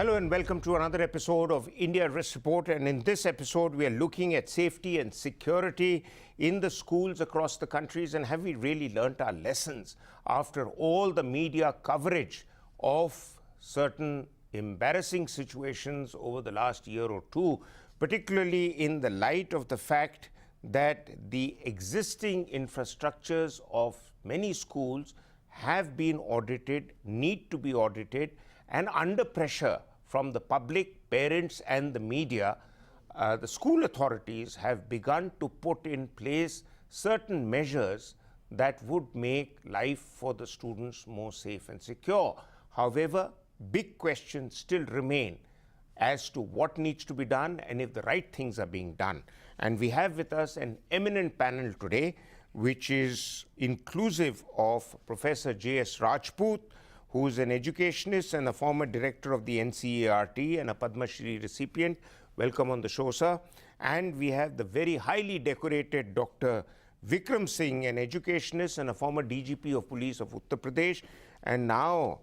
Hello and welcome to another episode of IIRIS Report, and in this episode we are looking at safety and security in the schools across the countries, and have we really learnt our lessons after all the media coverage of certain embarrassing situations over the last year or two, particularly in the light of the fact that the existing infrastructures of many schools have been audited, need to be audited, and under pressure from the public, parents and the media, the school authorities have begun to put in place certain measures that would make life for the students more safe and secure. However, big questions still remain as to what needs to be done and if the right things are being done. And we have with us an eminent panel today, which is inclusive of Professor J.S. Rajput, who is an educationist and a former director of the NCERT and a Padma Shri recipient. Welcome on the show, sir. And we have the very highly decorated Dr. Vikram Singh, an educationist and a former DGP of Police of Uttar Pradesh, and now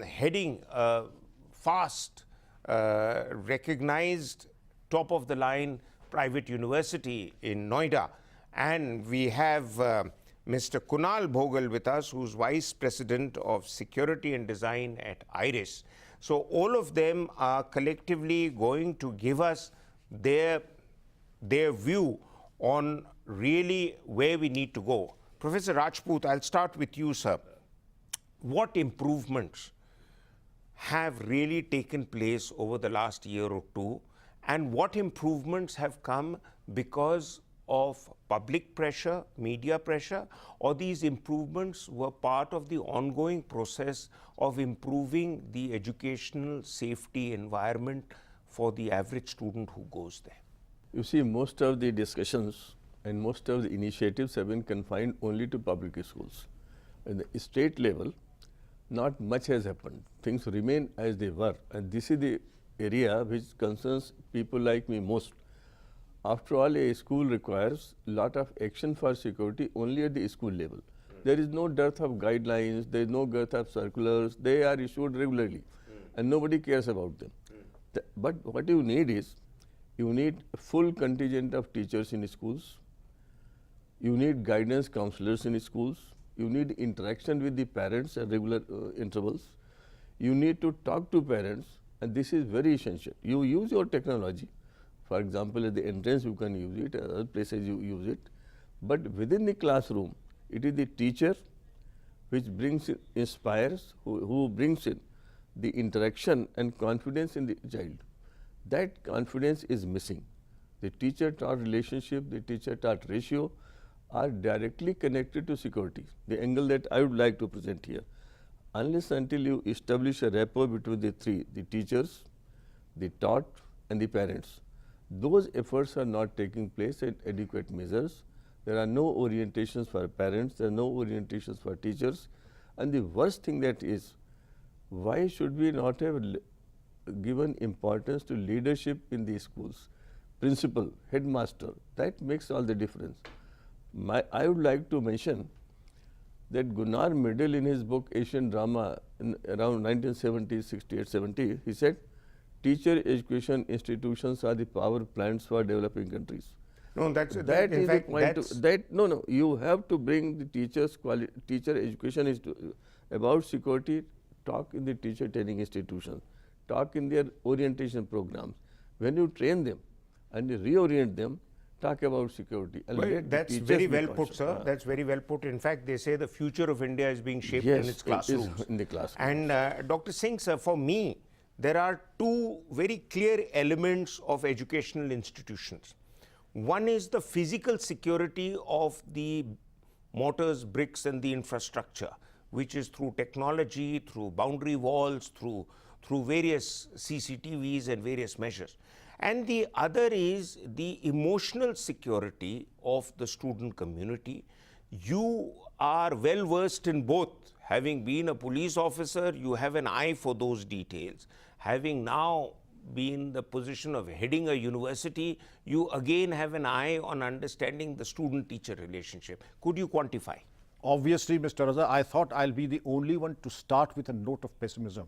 heading a fast, recognized, top-of-the-line private university in Noida. And we have Mr. Kunal Bhogal with us, who's Vice President of Security and Design at IIRIS. So all of them are collectively going to give us their view on really where we need to go. Professor Rajput, I'll start with you, sir. What improvements have really taken place over the last year or two, and what improvements have come because of public pressure, media pressure, or these improvements were part of the ongoing process of improving the educational safety environment for the average student who goes there? You see, most of the discussions and most of the initiatives have been confined only to public schools. At the state level, not much has happened. Things remain as they were, and this is the area which concerns people like me most. After all, a school requires a lot of action for security only at the school level. There is no dearth of guidelines, there is no dearth of circulars, they are issued regularly and nobody cares about them. But what you need is, you need a full contingent of teachers in schools, you need guidance counselors in schools, you need interaction with the parents at regular intervals, you need to talk to parents, and this is very essential. You use your technology. For example, at the entrance you can use it, other places you use it, but within the classroom, it is the teacher which brings in, inspires, who brings in the interaction and confidence in the child. That confidence is missing. The teacher-taught relationship, the teacher-taught ratio are directly connected to security, the angle that I would like to present here. Unless until you establish a rapport between the three, the teachers, the taught and the parents, those efforts are not taking place at adequate measures. There are no orientations for parents, there are no orientations for teachers, and the worst thing that is, why should we not have given importance to leadership in these schools? Principal, headmaster, that makes all the difference. I would like to mention that Gunnar Medal in his book Asian Drama in around 1970, 68, 70, he said, teacher education institutions are the power plants for developing countries. No, that's in fact, the point. You have to bring the teachers' teacher education is about security. Talk in the teacher training institutions. Talk in their orientation programs. When you train them and you reorient them, talk about security. Well, that's very well put, sir. That's very well put. In fact, they say the future of India is being shaped in its classrooms. It is in the classrooms. And Dr. Singh, sir, for me, there are two very clear elements of educational institutions. One is the physical security of the mortars, bricks and the infrastructure, which is through technology, through boundary walls, through various CCTVs and various measures. And the other is the emotional security of the student community. You are well versed in both. Having been a police officer, you have an eye for those details. Having now been in the position of heading a university, you again have an eye on understanding the student-teacher relationship. Could you quantify? Obviously, Mr. Raza, I thought I'll be the only one to start with a note of pessimism.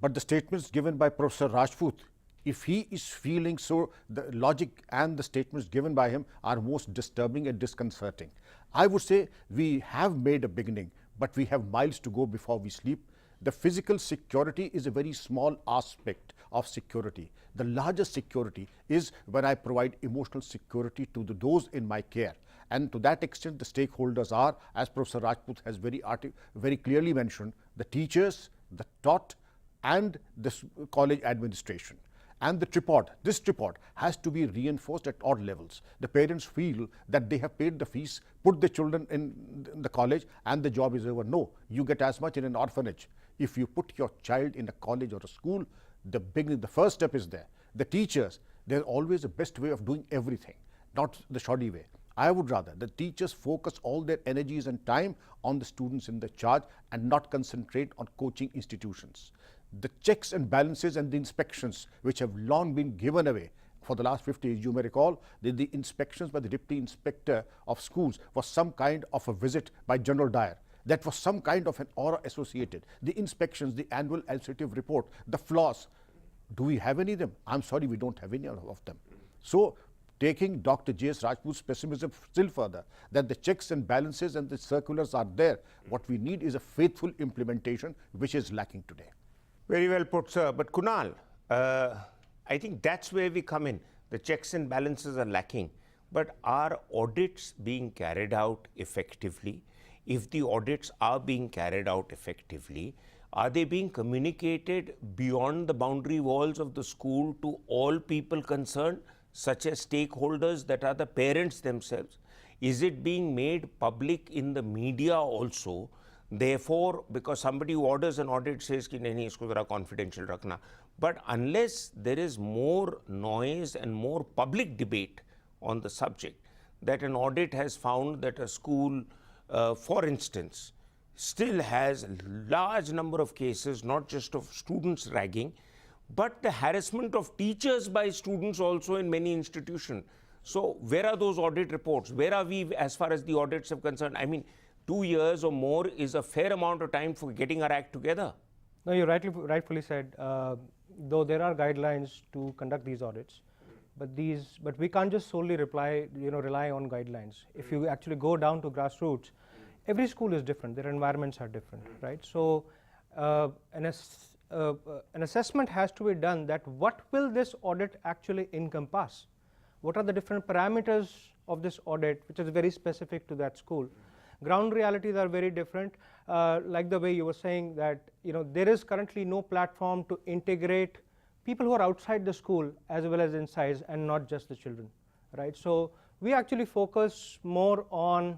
But the statements given by Professor Rajput, if he is feeling so, the logic and the statements given by him are most disturbing and disconcerting. I would say we have made a beginning, but we have miles to go before we sleep. The physical security is a very small aspect of security. The largest security is when I provide emotional security to those in my care. And to that extent, the stakeholders are, as Professor Rajput has very clearly mentioned, the teachers, the taught, and the college administration. And the tripod, this tripod has to be reinforced at all levels. The parents feel that they have paid the fees, put the children in the college, and the job is over. No, you get as much in an orphanage. If you put your child in a college or a school, the first step is there. The teachers, there's always the best way of doing everything, not the shoddy way. I would rather the teachers focus all their energies and time on the students in the charge and not concentrate on coaching institutions. The checks and balances and the inspections, which have long been given away for the last 50 years, you may recall that the inspections by the Deputy Inspector of Schools was some kind of a visit by General Dyer. That was some kind of an aura associated. The inspections, the annual administrative report, the flaws. Do we have any of them? I'm sorry, we don't have any of them. So, taking Dr. J.S. Rajput's pessimism still further, that the checks and balances and the circulars are there. What we need is a faithful implementation, which is lacking today. Very well put, sir. But Kunal, I think that's where we come in. The checks and balances are lacking. But are audits being carried out effectively? If the audits are being carried out effectively, are they being communicated beyond the boundary walls of the school to all people concerned, such as stakeholders that are the parents themselves? Is it being made public in the media also? Therefore, because somebody who orders an audit says कि नहीं इसको ज़रा confidential रखना, but unless there is more noise and more public debate on the subject, that an audit has found that a school, for instance, still has a large number of cases, not just of students ragging, but the harassment of teachers by students also in many institutions. So, where are those audit reports? Where are we as far as the audits are concerned? I mean, 2 years or more is a fair amount of time for getting our act together. No, you rightfully said, though there are guidelines to conduct these audits, but we can't just solely rely on guidelines. If you actually go down to grassroots, every school is different, their environments are different, right? So an assessment has to be done that what will this audit actually encompass? What are the different parameters of this audit, which is very specific to that school? Ground realities are very different, like the way you were saying that there is currently no platform to integrate people who are outside the school as well as inside, and not just the children, right? So we actually focus more on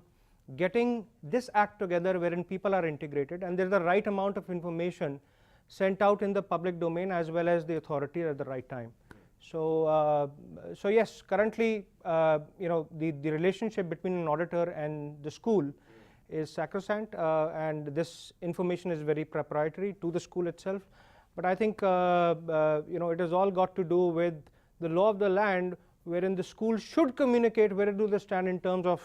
getting this act together wherein people are integrated and there is the right amount of information sent out in the public domain as well as the authority at the right time. So, so yes, currently the relationship between an auditor and the school is sacrosanct, and this information is very proprietary to the school itself. But I think it has all got to do with the law of the land, wherein the school should communicate where do they stand in terms of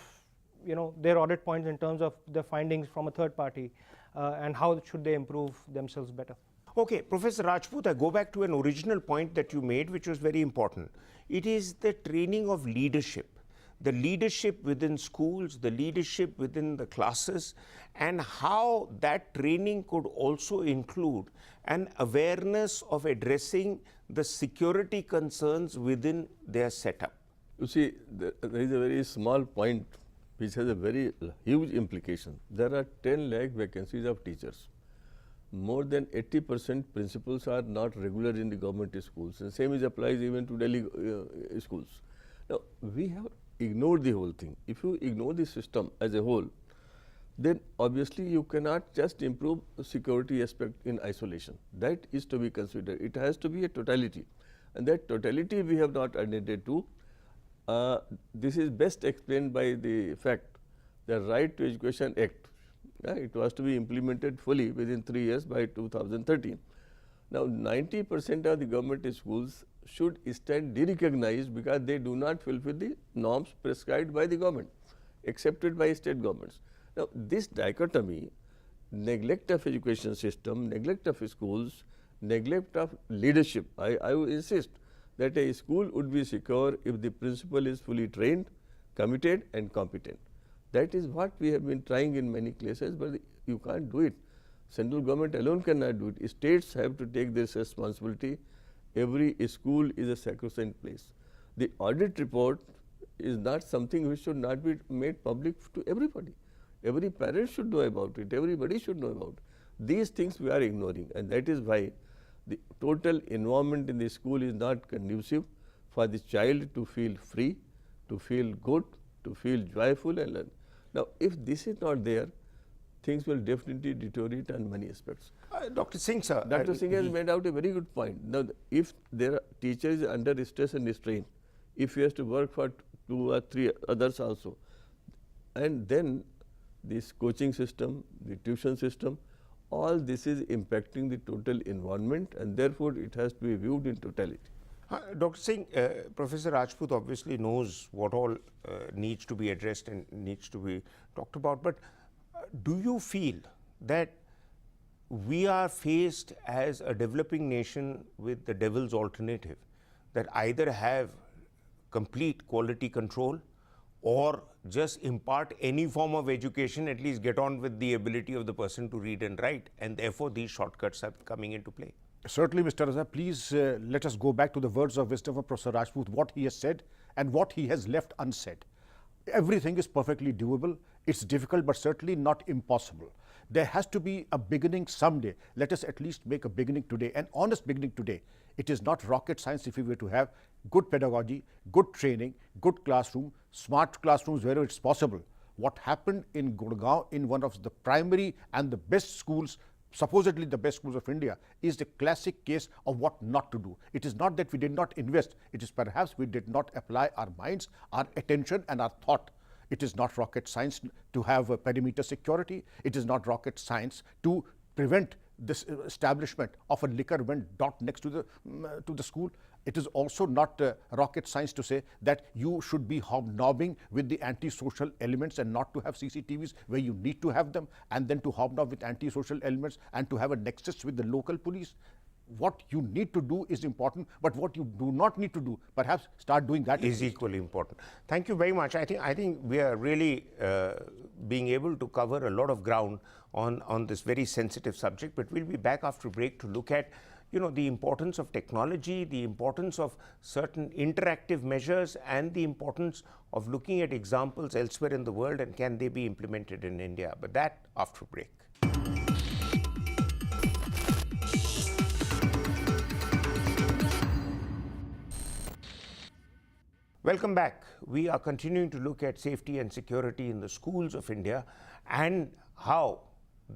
their audit points, in terms of the findings from a third party, and how should they improve themselves better. Okay, Professor Rajput, I go back to an original point that you made, which was very important. It is the training of leadership. The leadership within schools, the leadership within the classes, and how that training could also include an awareness of addressing the security concerns within their setup. You see, there is a very small point which has a very huge implication. There are 10 lakh vacancies of teachers. More than 80% principals are not regular in the government schools, and same applies even to Delhi schools. Now, we have ignored the whole thing. If you ignore the system as a whole, then obviously you cannot just improve the security aspect in isolation. That is to be considered. It has to be a totality, and that totality we have not attended to. This is best explained by the fact the Right to Education Act, it was to be implemented fully within 3 years by 2013. Now, 90% of the government schools should stand derecognized because they do not fulfill the norms prescribed by the government, accepted by state governments. Now, this dichotomy, neglect of education system, neglect of schools, neglect of leadership. I would insist that a school would be secure if the principal is fully trained, committed and competent. That is what we have been trying in many places, but you can't do it. Central government alone cannot do it. States have to take this responsibility. Every school is a sacrosanct place. The audit report is not something which should not be made public to everybody. Every parent should know about it. Everybody should know about it. These things we are ignoring, and that is why the total environment in the school is not conducive for the child to feel free, to feel good, to feel joyful and learn. Now, if this is not there, things will definitely deteriorate on many aspects. Dr. Singh, sir. Dr. Singh has made out a very good point. Now, if there are teachers under stress and strain, if he has to work for 2 or 3 others also, and then this coaching system, the tuition system, all this is impacting the total environment, and therefore it has to be viewed in totality. Dr. Singh, Professor Rajput obviously knows what all needs to be addressed and needs to be talked about, but do you feel that we are faced as a developing nation with the devil's alternative, that either have complete quality control or just impart any form of education, at least get on with the ability of the person to read and write, and therefore these shortcuts are coming into play? Certainly, Mr. Raza, please let us go back to the words of wisdom of Professor Rajput, what he has said and what he has left unsaid. Everything is perfectly doable. It's difficult, but certainly not impossible. There has to be a beginning someday. Let us at least make a beginning today, an honest beginning today. It is not rocket science if we were to have good pedagogy, good training, good classroom, smart classrooms wherever it's possible. What happened in Gurgaon, in one of the primary and the best schools, supposedly the best schools of India, is the classic case of what not to do. It is not that we did not invest, it is perhaps we did not apply our minds, our attention and our thought. It is not rocket science to have a perimeter security. It is not rocket science to prevent this establishment of a liquor vent next to the school. It is also not rocket science to say that you should be hobnobbing with the antisocial elements and not to have CCTVs where you need to have them, and then to hobnob with antisocial elements and to have a nexus with the local police. What you need to do is important, but what you do not need to do, perhaps start doing that is equally important. Thank you very much. I think we are really being able to cover a lot of ground on this very sensitive subject, but we'll be back after break to look at the importance of technology, the importance of certain interactive measures, and the importance of looking at examples elsewhere in the world, and can they be implemented in India. But that after break. Welcome back. We are continuing to look at safety and security in the schools of India and how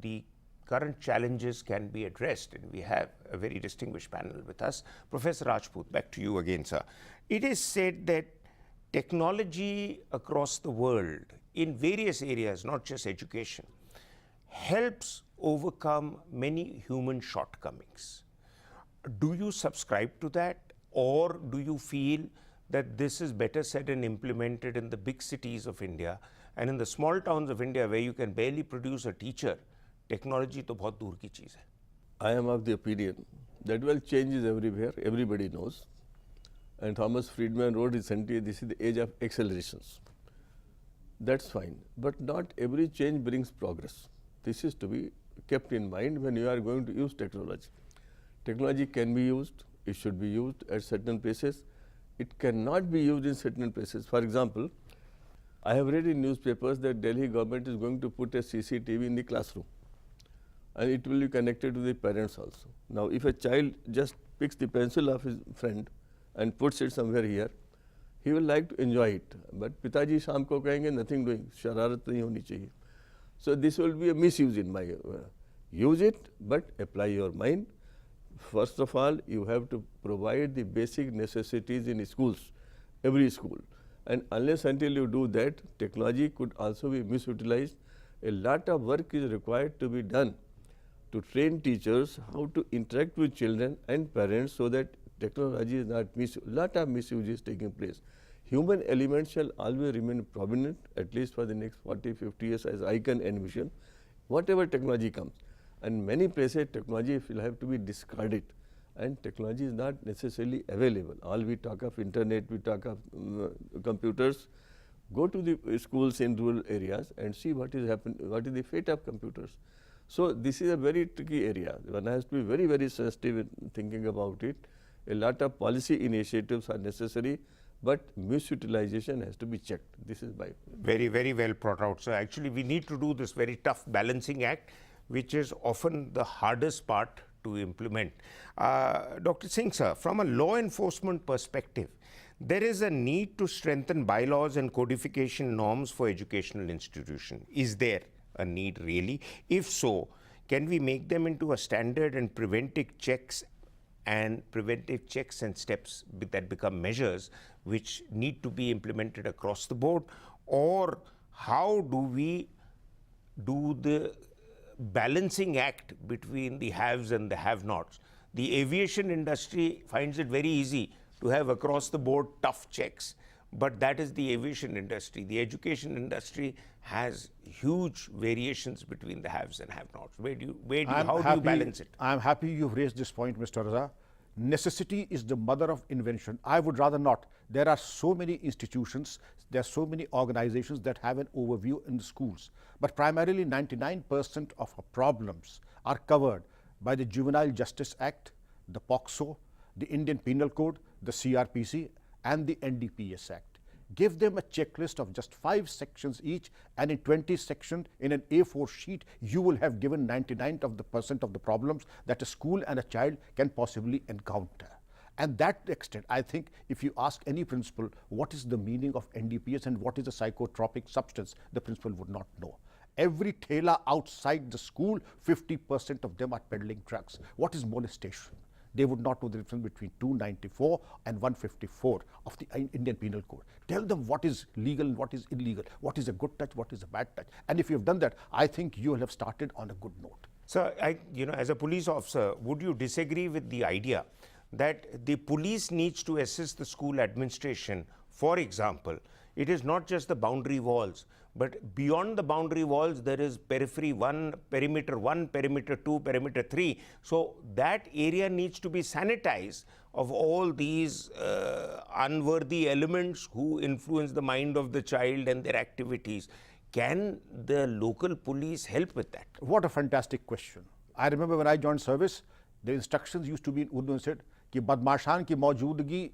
the current challenges can be addressed. And we have a very distinguished panel with us. Professor Rajput, back to you again, sir. It is said that technology across the world in various areas, not just education, helps overcome many human shortcomings. Do you subscribe to that, or do you feel that this is better said and implemented in the big cities of India, and in the small towns of India where you can barely produce a teacher, technology to bahut dur ki cheez hai? I am of the opinion that change is everywhere, everybody knows. And Thomas Friedman wrote recently, this is the age of accelerations. That's fine, but not every change brings progress. This is to be kept in mind when you are going to use technology. Technology can be used, it should be used at certain places. It cannot be used in certain places. For example, I have read in newspapers that Delhi government is going to put a CCTV in the classroom, and it will be connected to the parents also. Now, if a child just picks the pencil of his friend and puts it somewhere here, he will like to enjoy it. But Pitaji shaam ko kahenge nothing doing, shararat nahi honi chahiye. So this will be a misuse in my use it, but apply your mind. First of all, you have to provide the basic necessities in schools, every school. And unless until you do that, technology could also be misutilized. A lot of work is required to be done to train teachers how to interact with children and parents so that technology is not misused. A lot of misuse is taking place. Human element shall always remain prominent, at least for the next 40, 50 years, as I can envision, whatever technology comes. And many places technology will have to be discarded, and technology is not necessarily available. All we talk of internet, we talk of computers. Go to the schools in rural areas and see what is happening, what is the fate of computers. So this is a very tricky area. One has to be very, very sensitive in thinking about it. A lot of policy initiatives are necessary, but misutilization has to be checked. This is my very, very well brought out. So actually we need to do this very tough balancing act, which is often the hardest part to implement. Dr. Singh sir, from a law enforcement perspective, there is a need to strengthen bylaws and codification norms for educational institutions. Is there a need really? If so, can we make them into a standard and preventive checks and steps that become measures which need to be implemented across the board? Or how do we do the balancing act between the haves and the have-nots? The aviation industry finds it very easy to have across the board tough checks, but that is the aviation industry. The education industry has huge variations between the haves and have-nots. How do you balance it? I'm happy you've raised this point, Mr. Raza. Necessity is the mother of invention. I would rather not. There are so many institutions, there are so many organizations that have an overview in the schools, but primarily 99% of our problems are covered by the Juvenile Justice Act, the POCSO, the Indian Penal Code, the CRPC and the NDPS Act. Give them a checklist of just 5 sections each, and in 20 sections in an A4 sheet, you will have given 99% of the problems that a school and a child can possibly encounter. And that extent, I think if you ask any principal what is the meaning of NDPS and what is a psychotropic substance, the principal would not know. Every tailor outside the school, 50% of them are peddling drugs. What is molestation? They would not know the difference between 294 and 154 of the Indian Penal Code. Tell them what is legal and what is illegal, what is a good touch, what is a bad touch. And if you have done that, I think you will have started on a good note. Sir, as a police officer, would you disagree with the idea that the police needs to assist the school administration? For example, it is not just the boundary walls, but beyond the boundary walls, there is perimeter 1, perimeter 2, perimeter 3. So that area needs to be sanitized of all these unworthy elements who influence the mind of the child and their activities. Can the local police help with that? What a fantastic question. I remember when I joined service, the instructions used to be in Urdu and said कि बदमाशान की मौजूदगी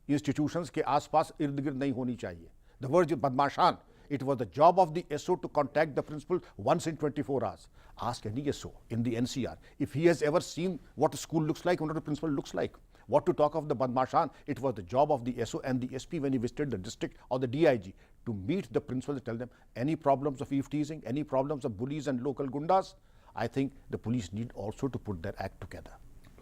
institutions के आसपास इर्द-गिर्द नहीं होनी चाहिए. The word बदमाशान, it was the job of the SO to contact the principal once in 24 hours. Ask any SO in the NCR if he has ever seen what a school looks like, what a principal looks like. What to talk of the Badmashan, it was the job of the SO and the SP when he visited the district or the DIG to meet the principals and tell them any problems of eve teasing, any problems of bullies and local gundas. I think the police need also to put their act together.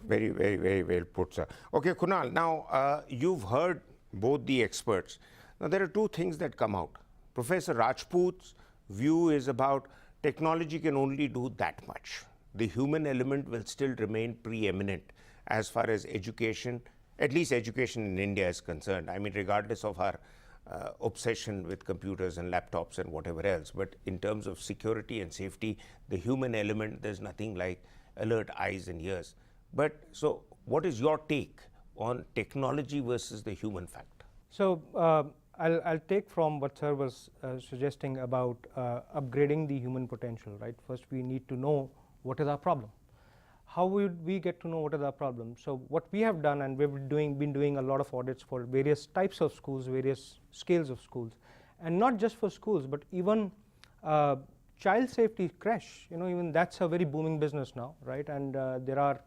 Very, very, very well put, sir. Okay, Kunal, now you've heard both the experts. Now there are two things that come out. Professor Rajput's view is about technology can only do that much. The human element will still remain preeminent as far as education, at least education in India is concerned. I mean, regardless of our obsession with computers and laptops and whatever else, but in terms of security and safety, the human element, there's nothing like alert eyes and ears. But so what is your take on technology versus the human factor? So I'll take from what sir was suggesting about upgrading the human potential, right? First we need to know what is our problem. How would we get to know what is our problem? So what we have done, and we've been doing a lot of audits for various types of schools, various scales of schools, and not just for schools, but even child safety creche, even that's a very booming business now, right? And there are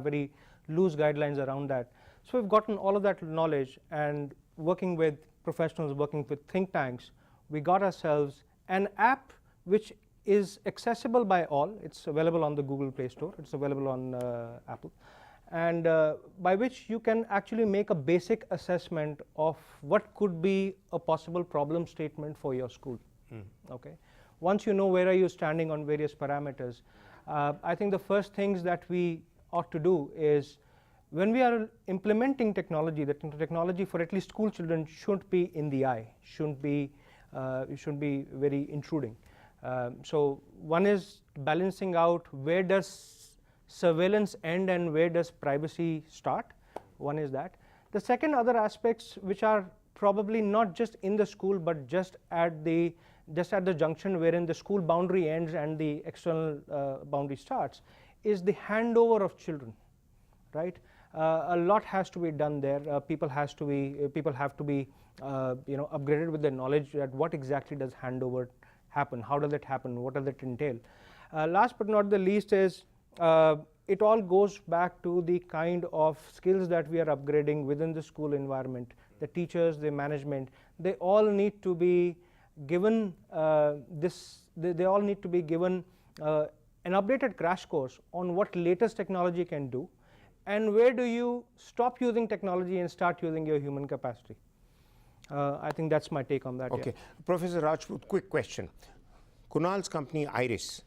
very loose guidelines around that. So we've gotten all of that knowledge, and working with professionals, working with think tanks, we got ourselves an app which is accessible by all. It's available on the Google Play Store, it's available on Apple, and by which you can actually make a basic assessment of what could be a possible problem statement for your school. Okay. Once you know where are you standing on various parameters, I think the first things that we ought to do is, when we are implementing technology, the technology for at least school children shouldn't be in the eye, shouldn't be very intruding. So one is balancing out where does surveillance end and where does privacy start. One is that. The second other aspects which are probably not just in the school but just at the junction wherein the school boundary ends and the external boundary starts is the handover of children, right? A lot has to be done there. People have to be upgraded with their knowledge at what exactly does handover happen, how does it happen, what does it entail. Last but not the least is it all goes back to the kind of skills that we are upgrading within the school environment. The teachers, the management, they all need to be given they all need to be given an updated crash course on what latest technology can do and where do you stop using technology and start using your human capacity. I think that's my take on that. Okay. Yeah. Professor Rajput, quick question. Kunal's company IIRIS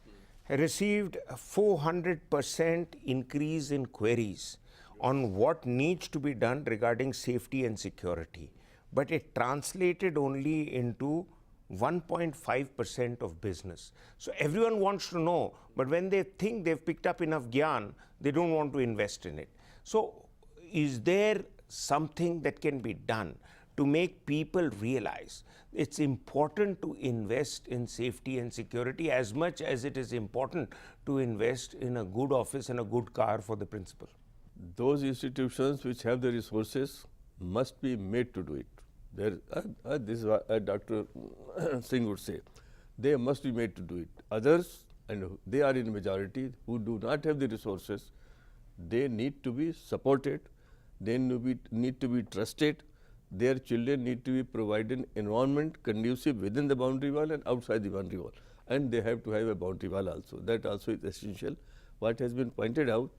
received a 400% increase in queries on what needs to be done regarding safety and security, but it translated only into 1.5% of business. So everyone wants to know, but when they think they've picked up enough gyan, they don't want to invest in it. So is there something that can be done to make people realize it's important to invest in safety and security as much as it is important to invest in a good office and a good car for the principal? Those institutions which have the resources must be made to do it. This is what Dr. Singh would say. They must be made to do it. Others, and they are in majority, who do not have the resources, they need to be supported, they need to be trusted. Their children need to be provided environment conducive within the boundary wall and outside the boundary wall. And they have to have a boundary wall also. That also is essential. What has been pointed out,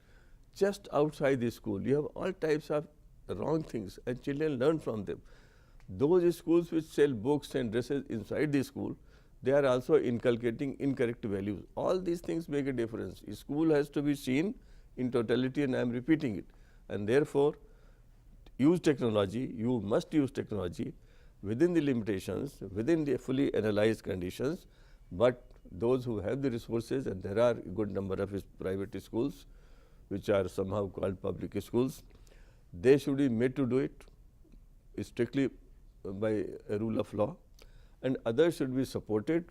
just outside the school, you have all types of wrong things and children learn from them. Those schools which sell books and dresses inside the school, they are also inculcating incorrect values. All these things make a difference. A school has to be seen in totality, and I am repeating it. And therefore, use technology, you must use technology within the limitations, within the fully analyzed conditions, but those who have the resources, and there are a good number of private schools which are somehow called public schools, they should be made to do it strictly by a rule of law, and others should be supported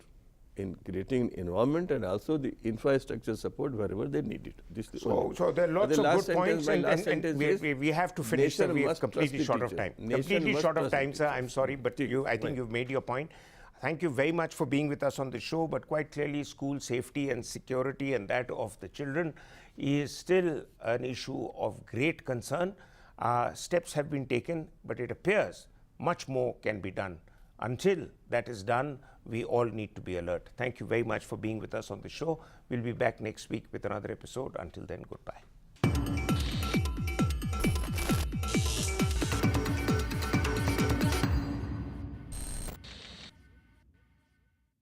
in creating environment and also the infrastructure support wherever they need it. So there are lots of good points, and we have to finish, sir. We are completely short of time. Completely short of time, sir. I'm sorry, but I think you've made your point. Thank you very much for being with us on the show, but quite clearly school safety and security and that of the children is still an issue of great concern. Steps have been taken, but it appears much more can be done. Until that is done, we all need to be alert. Thank you very much for being with us on the show. We'll be back next week with another episode. Until then, goodbye.